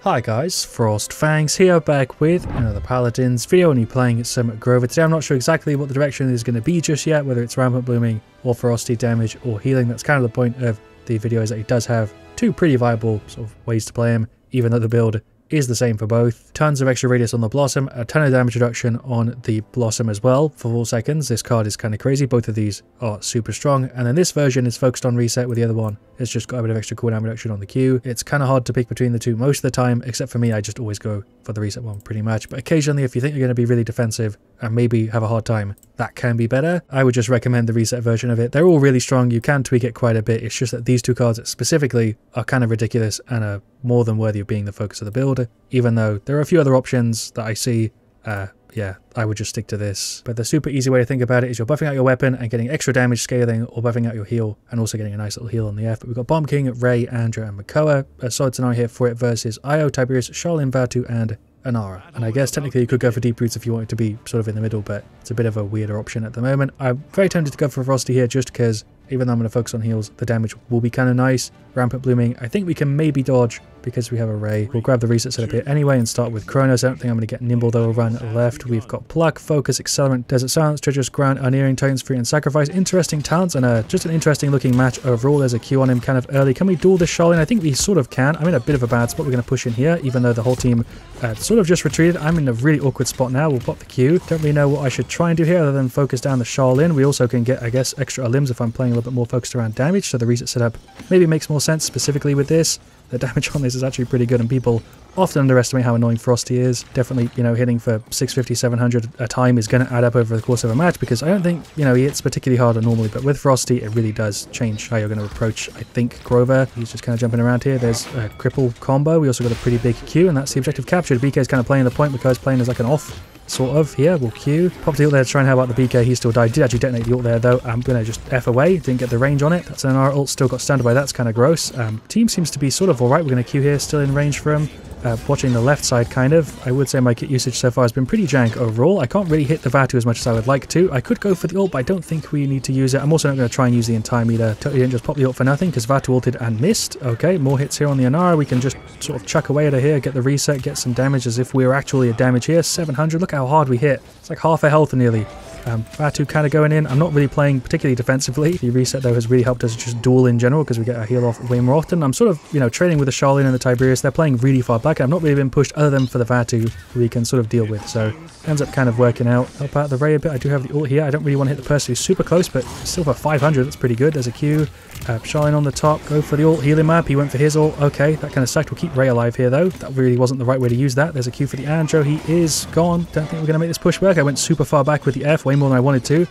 Hi guys, Frost Fangs here, back with another Paladins video, and you're playing some Grover. Today I'm not sure exactly what the direction is going to be just yet, whether it's Rampant Blooming or Ferocity damage or healing. That's kind of the point of the video, is that he does have two pretty viable sort of ways to play him, even though the build is the same for both. Tons of extra radius on the Blossom, a ton of damage reduction on the Blossom as well for 4 seconds. This card is kind of crazy. Both of these are super strong, and then this version is focused on reset, with the other one it's just got a bit of extra cooldown reduction on the Q. It's kind of hard to pick between the two most of the time, except for me, I just always go for the reset one pretty much. But occasionally, if you think you're going to be really defensive and maybe have a hard time, that can be better. I would just recommend the reset version of it. They're all really strong. You can tweak it quite a bit. It's just that these two cards specifically are kind of ridiculous and are more than worthy of being the focus of the build, even though there are a few other options that I see. Yeah, I would just stick to this. But the super easy way to think about it is you're buffing out your weapon and getting extra damage scaling, or buffing out your heal and also getting a nice little heal on the F. But we've got Bomb King, Ray, Andra, and Makoa. A solid scenario here for it versus Io, Tiberius, Charlene, Vatu, and Inara. And I guess technically you could go for Deep Roots if you wanted to be sort of in the middle, but it's a bit of a weirder option at the moment. I'm very tempted to go for Ferocity here just because, even though I'm going to focus on heals, the damage will be kind of nice. Rampant Blooming, I think we can maybe dodge because we have a Ray. We'll grab the reset setup here anyway and start with Kronos. I don't think I'm going to get Nimble though. We'll run left. We've got Pluck, Focus, Accelerant, Desert Silence, Treacherous Ground, Unearing, Titans Free, and Sacrifice. Interesting talents, and just an interesting looking match overall. There's a Q on him kind of early. Can we duel this Charlene? I think we sort of can. I'm in a bit of a bad spot. We're going to push in here, even though the whole team sort of just retreated. I'm in a really awkward spot now. We'll pop the Q. Don't really know what I should try and do here other than focus down the Charlene. We also can get, I guess, extra limbs if I'm playing a little bit more focused around damage, so the reset setup maybe makes more sense specifically with this. The damage on this is actually pretty good, and people often underestimate how annoying Frosty is. Definitely, you know, hitting for 650, 700 a time is going to add up over the course of a match, because I don't think, you know, he hits particularly harder normally, but with Frosty, it really does change how you're going to approach, I think, Grover. He's just kind of jumping around here. There's a cripple combo. We also got a pretty big Q, and that's the objective captured. BK is kind of playing the point because playing as like an off sort of here. We'll Q. Pop the ult there to try and help out the BK. He still died. Did actually detonate the ult there though. I'm going to just F away. Didn't get the range on it. That's an Inara ult. Still got standard by. That's kind of gross. Team seems to be sort of alright. We're going to Q here. Still in range for him. Watching the left side kind of. I would say my kit usage so far has been pretty jank overall. I can't really hit the Vatu as much as I would like to. I could go for the ult, but I don't think we need to use it. I'm also not going to try and use the entire meter. Totally didn't just pop the ult for nothing because Vatu ulted and missed. Okay, more hits here on the Inara. We can just sort of chuck away at her here, get the reset, get some damage as if we were actually a damage here. 700. Look how hard we hit. It's like half a health nearly. Vatu kind of going in. I'm not really playing particularly defensively. The reset though has really helped us just duel in general because we get our heal off way more often. I'm sort of, you know, trading with the Charlene and the Tiberius. They're playing really far back. I've not really been pushed other than for the Vatu who we can sort of deal with. So ends up kind of working out. Help out the Ray a bit. I do have the ult here. I don't really want to hit the person who's super close, but still for 500. That's pretty good. There's a Q. Charlene on the top. Go for the ult. Heal him up. He went for his ult. Okay, that kind of sucked. We'll keep Ray alive here though. That really wasn't the right way to use that. There's a Q for the Andro. He is gone. Don't think we're going to make this push work. I went super far back with the F, way more than I wanted to.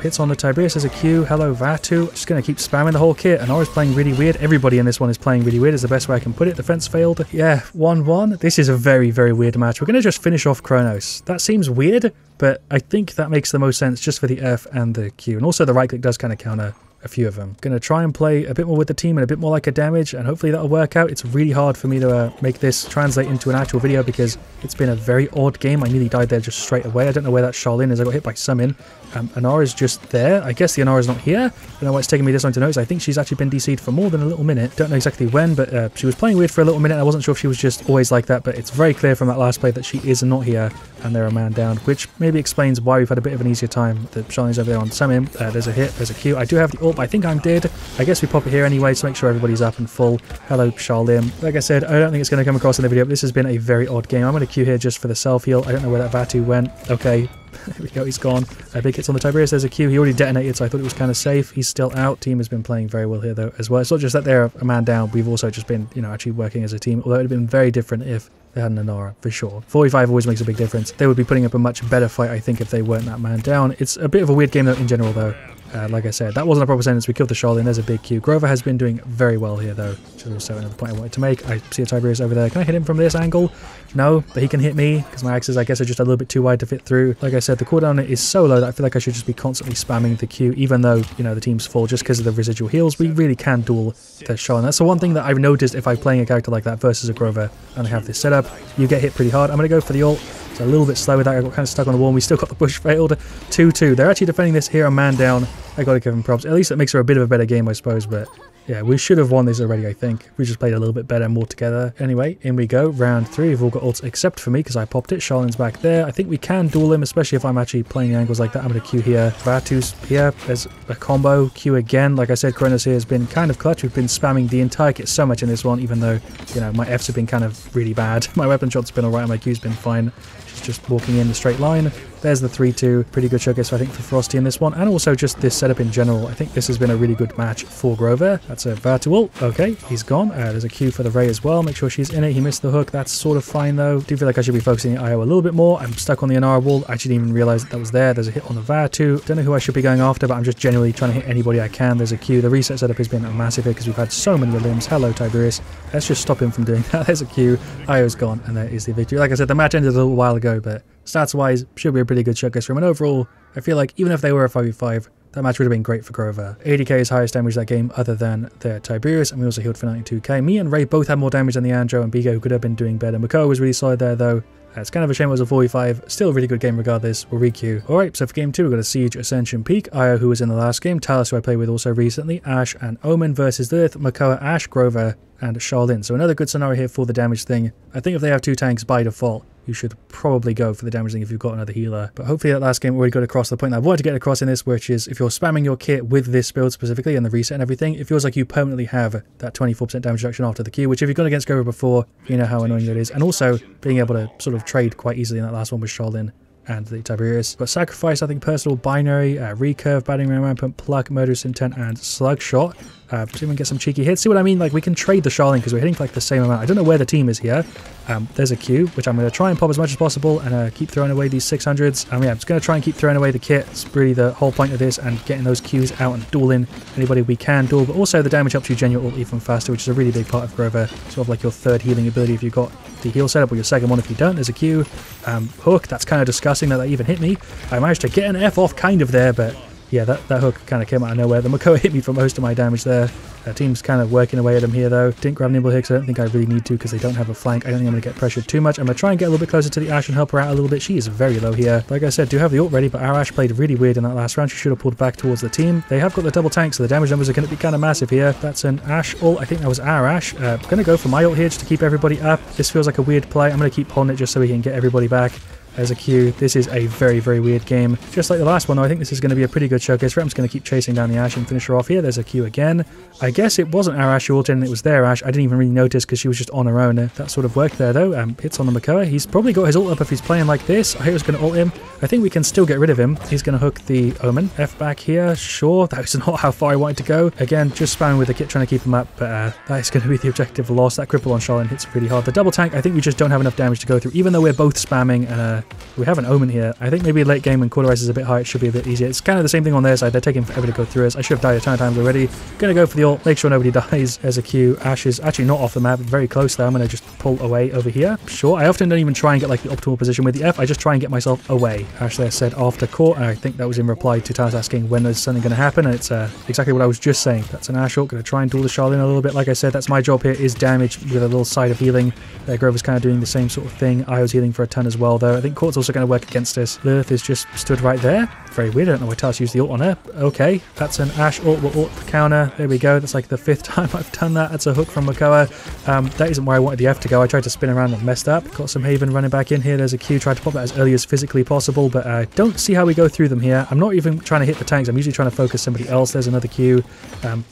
Hits on the Tiberius. There's a Q. Hello Vatu. Just going to keep spamming the whole kit. Inara's playing really weird. Everybody in this one is playing really weird is the best way I can put it. Defense failed. Yeah, 1-1. This is a very, very weird match. We're going to just finish off Kronos. That seems weird, but I think that makes the most sense just for the F and the Q. And also the right click does kind of counter a few of them. Going to try and play a bit more with the team and a bit more like a damage, and hopefully that'll work out. It's really hard for me to make this translate into an actual video because it's been a very odd game. I nearly died there just straight away. I don't know where that Charlene is. I got hit by Summon. Inara's just there. I guess the Inara's not here. I don't know why it's taking me this long to notice. I think she's actually been DC'd for more than a little minute. Don't know exactly when, but she was playing weird for a little minute. I wasn't sure if she was just always like that, but it's very clear from that last play that she is not here and they're a man down, which maybe explains why we've had a bit of an easier time. The Charlene's over there on Summon. There's a hit. There's a Q. I do have the ult, but I think I'm dead. I guess we pop it here anyway to make sure everybody's up and full. Hello, Charlene. Like I said, I don't think it's going to come across in the video, but this has been a very odd game. I'm going to Q here just for the self-heal. I don't know where that Vatu went. Okay. There we go, he's gone. Big hits on the Tiberius. There's a Q. He already detonated, so I thought it was kind of safe. He's still out. Team has been playing very well here, though, as well. It's not just that they're a man down. We've also just been, you know, actually working as a team. Although it would have been very different if they had an Inara, for sure. 45 always makes a big difference. They would be putting up a much better fight, I think, if they weren't that man down. It's a bit of a weird game, though, in general, though. Like I said, that wasn't a proper sentence. We killed the Charlene. There's a big Q. Grover has been doing very well here, though, which is also another point I wanted to make. I see a Tiberius over there. Can I hit him from this angle? No, but he can hit me because my axes, I guess, are just a little bit too wide to fit through. Like I said, the cooldown is so low that I feel like I should just be constantly spamming the Q, even though, you know, the team's full just because of the residual heals. We really can duel the Charlene. That's the one thing that I've noticed if I'm playing a character like that versus a Grover and I have this setup. You get hit pretty hard. I'm going to go for the ult. It's a little bit slow with that. I got kind of stuck on the wall and we still got the push failed. 2-2. They're actually defending this here, a man down. I got to give them props. At least it makes her a bit of a better game, I suppose, but yeah, we should have won this already, I think. We just played a little bit better, more together. Anyway, in we go. Round 3. We've all got ults except for me because I popped it. Charlene's back there. I think we can duel him, especially if I'm actually playing angles like that. I'm going to Q here. Vatu's here. There's a combo. Q again. Like I said, Kronos here has been kind of clutch. We've been spamming the entire kit so much in this one, even though, you know, my Fs have been kind of really bad. My weapon shot's been alright and my Q's been fine. She's just walking in the straight line. There's the 3-2. Pretty good showcase, I think, for Frosty in this one. And also just this setup in general. I think this has been a really good match for Grover. That's a Vatu ult. Okay, he's gone. There's a Q for the Ray as well. Make sure she's in it. He missed the hook. That's sort of fine, though. Do feel like I should be focusing on IO a little bit more. I'm stuck on the Inara wall. I actually didn't even realize that was there. There's a hit on the Vatu. Don't know who I should be going after, but I'm just genuinely trying to hit anybody I can. There's a Q. The reset setup has been a massive hit because we've had so many limbs. Hello, Tiberius. Let's just stop him from doing that. There's a Q. IO's gone, and there is the victory. Like I said, the match ended a little while ago, but stats-wise, should be a pretty good showcase from. And overall, I feel like even if they were a 5v5, that match would have been great for Grover. 80k is highest damage that game other than their Tiberius, and we also healed for 92k. Me and Ray both had more damage than the Andro and Bigo, who could have been doing better. Makoa was really solid there, though. It's kind of a shame it was a 45. Still a really good game regardless. We'll re-queue. Alright, so for game 2, we've got a Siege, Ascension, Peak. Io, who was in the last game. Talus, who I played with also recently. Ashe and Omen versus Lilith. Makoa, Ashe, Grover, and Charlene. So another good scenario here for the damage thing. I think if they have 2 tanks by default, you should probably go for the damage thing if you've got another healer. But hopefully that last game already got across the point that I wanted to get across in this, which is if you're spamming your kit with this build specifically and the reset and everything, it feels like you permanently have that 24% damage reduction after the Q, which if you've gone against Grover before, you know how annoying that is. And also being able to sort of trade quite easily in that last one with Charlene and the Tiberius. But Sacrifice, I think Personal, Binary, Recurve, Battering Ram Rampant, Pluck, Murderous Intent, and Slugshot. See if we can get some cheeky hits. See what I mean? Like, we can trade the Charlene because we're hitting for like the same amount. I don't know where the team is here. There's a Q, which I'm going to try and pop as much as possible and keep throwing away these 600s. Yeah, I'm just going to try and keep throwing away the kit. It's really the whole point of this, and getting those Qs out and dueling anybody we can duel. But also the damage helps you gen your ult even faster, which is a really big part of Grover. Sort of like your third healing ability if you've got the heal setup, or your second one if you don't. There's a Q. Hook, that's kind of disgusting that even hit me. I managed to get an F off kind of there, but yeah, that hook kind of came out of nowhere. The Makoa hit me for most of my damage there. Team's kind of working away at him here, though. Didn't grab Nimble here because I don't think I really need to because they don't have a flank. I don't think I'm going to get pressured too much. I'm going to try and get a little bit closer to the Ashe and help her out a little bit. She is very low here. Like I said, do have the ult ready, but our Ashe played really weird in that last round. She should have pulled back towards the team. They have got the double tank, so the damage numbers are going to be kind of massive here. That's an Ashe ult. I think that was our Ashe. Going to go for my ult here just to keep everybody up. This feels like a weird play. I'm going to keep holding it just so we can get everybody back. There's a Q. This is a very, very weird game. Just like the last one, though, I think this is going to be a pretty good showcase for it. I'm just going to keep chasing down the Ashe and finish her off here. There's a Q again. I guess it wasn't our Ashe who ulted in, it was their Ashe. I didn't even really notice because she was just on her own. That sort of worked there, though. Hits on the Makoa. He's probably got his ult up if he's playing like this. I was going to ult him. I think we can still get rid of him. He's going to hook the Omen. F back here. Sure, that was not how far I wanted to go. Again, just spamming with the kit, trying to keep him up, but that is going to be the objective loss. That cripple on Charlene hits really hard. The double tank, I think we just don't have enough damage to go through, even though we're both spamming, and we have an Omen here. I think maybe late game when Cauterize is a bit high, it should be a bit easier. It's kind of the same thing on their side. They're taking forever to go through us. I should have died a ton of times already. Gonna go for the ult, make sure nobody dies. There's a Q. Ashe is actually not off the map, very close there. I'm gonna just pull away over here. Sure, I often don't even try and get like the optimal position with the F. I just try and get myself away. Ashe there said after court, and I think that was in reply to Talis asking when there's something gonna happen, and it's exactly what I was just saying. That's an Ashe ult. Gonna try and duel the Charlene a little bit. Like I said, that's my job here, is damage with a little side of healing. Grover's kind of doing the same sort of thing. Io's healing for a ton as well, though. I think Court's also going to work against us. Lilith is just stood right there. Very weird. I don't know why Talis used the ult on her. Okay, that's an Ashe ult. We'll ult the counter. There we go. That's like the 5th time I've done that. That's a hook from Makoa. That isn't where I wanted the F to go. I tried to spin around and messed up. Got some Haven running back in here. There's a Q. Tried to pop that as early as physically possible, but I don't see how we go through them here. I'm not even trying to hit the tanks. I'm usually trying to focus somebody else. There's another Q,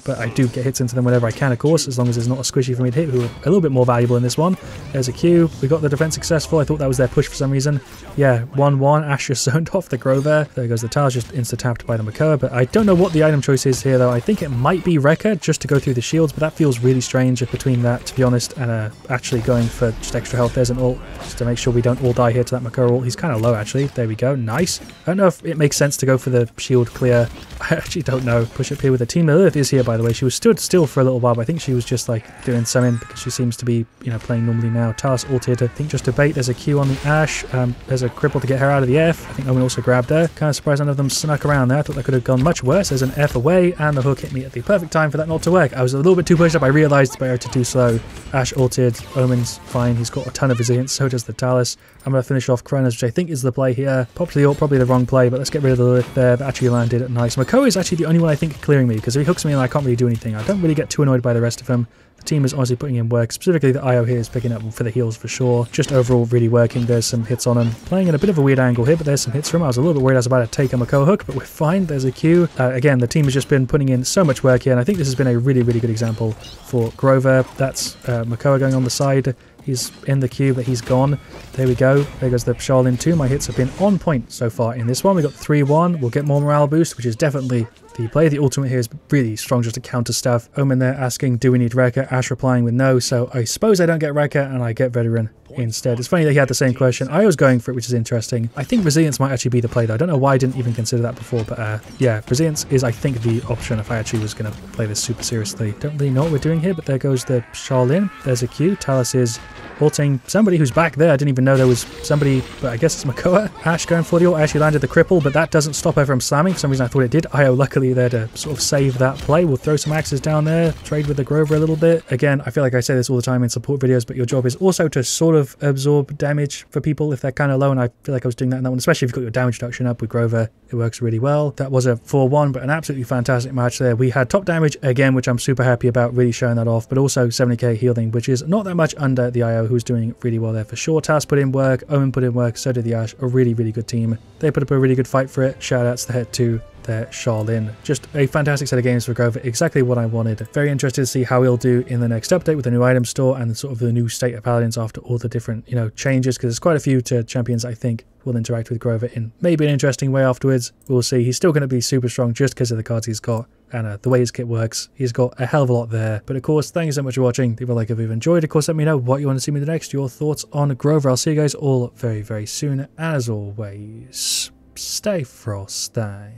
but I do get hits into them whenever I can, of course, as long as there's not a squishy for me to hit, who are a little bit more valuable in this one. There's a Q. We got the defense successful. I thought that was their push for some reason. Yeah, 1-1. Ashe just zoned off the Grover. There goes the Talis, just insta-tapped by the Makoa, but I don't know what the item choice is here, though. I think it might be Rekka, just to go through the shields, but that feels really strange between that, to be honest, and actually going for just extra health. There's an ult, just to make sure we don't all die here to that Makoa ult. He's kind of low, actually. There we go. Nice. I don't know if it makes sense to go for the shield clear. I actually don't know. Push up here with the team. Lilith is here, by the way. She was stood still for a little while, but I think she was just, like, doing something, because she seems to be, you know, playing normally now. Talis ulted, I think, just to bait. There's a Q on the Ashe. There's a cripple to get her out of the F. I think Omen also grabbed her. Kind of surprised surprised none of them snuck around there. I thought that could have gone much worse. There's an F away, and the hook hit me at the perfect time for that not to work. I was a little bit too pushed up. I realized Barrier too slow. Ash ulted. Omen's fine. He's got a ton of resilience. So does the Talus. I'm going to finish off Kronos, which I think is the play here. Probably the wrong play, but let's get rid of the Lilith there. That actually landed nice. Makoa is actually the only one I think clearing me, because if he hooks me and I can't really do anything, I don't really get too annoyed by the rest of them. The team is honestly putting in work. Specifically, the IO here is picking up for the heals for sure. Just overall really working. There's some hits on him. Playing in a bit of a weird angle here, but there's some hits from him. I was a little bit worried I was about to take a Makoa hook, but we're fine. There's a Q. Again, the team has just been putting in so much work here, and I think this has been a really, really good example for Grover. That's Makoa going on the side. He's in the queue, but he's gone. There we go. There goes the Charlene 2. My hits have been on point so far in this one. We got 3-1. We'll get more morale boost, which is definitely the play. The ultimate here is really strong just to counter stuff. Omen there asking, do we need Rekka? Ash replying with no, so I suppose I don't get Rekka and I get Veteran instead. It's funny that he had the same question. I was going for it, which is interesting. I think Resilience might actually be the play though. I don't know why I didn't even consider that before, but yeah, Resilience is I think the option if I actually was going to play this super seriously. Don't really know what we're doing here, but there goes the Charlene. There's a Q. Talus is ulting somebody who's back there. I didn't even know there was somebody, but I guess it's Makoa. Ash going for the ult. I actually landed the cripple, but that doesn't stop her from slamming. For some reason I thought it did. IO luckily there to sort of save that play. We'll throw some axes down there, trade with the Grover a little bit. Again, I feel like I say this all the time in support videos, but your job is also to sort of absorb damage for people if they're kind of low, and I feel like I was doing that in that one, especially if you've got your damage reduction up with Grover. It works really well. That was a 4-1, but an absolutely fantastic match there. We had top damage again, which I'm super happy about, really showing that off, but also 70k healing, which is not that much under the IO, who's doing really well there for sure. Tas put in work, Omen put in work, so did the Ash. A really, really good team. They put up a really good fight for it. Shout outs there to their Charlene. Just a fantastic set of games for Grover, exactly what I wanted. Very interested to see how he'll do in the next update with the new item store and sort of the new state of Paladins after all the different, changes, because there's quite a few to champions I think will interact with Grover in maybe an interesting way afterwards. We'll see. He's still going to be super strong just because of the cards he's got and the way his kit works. He's got a hell of a lot there. But of course, thank you so much for watching. Leave a like if you've enjoyed. Of course, let me know what you want to see me next, your thoughts on Grover. I'll see you guys all very, very soon. As always, stay frosty.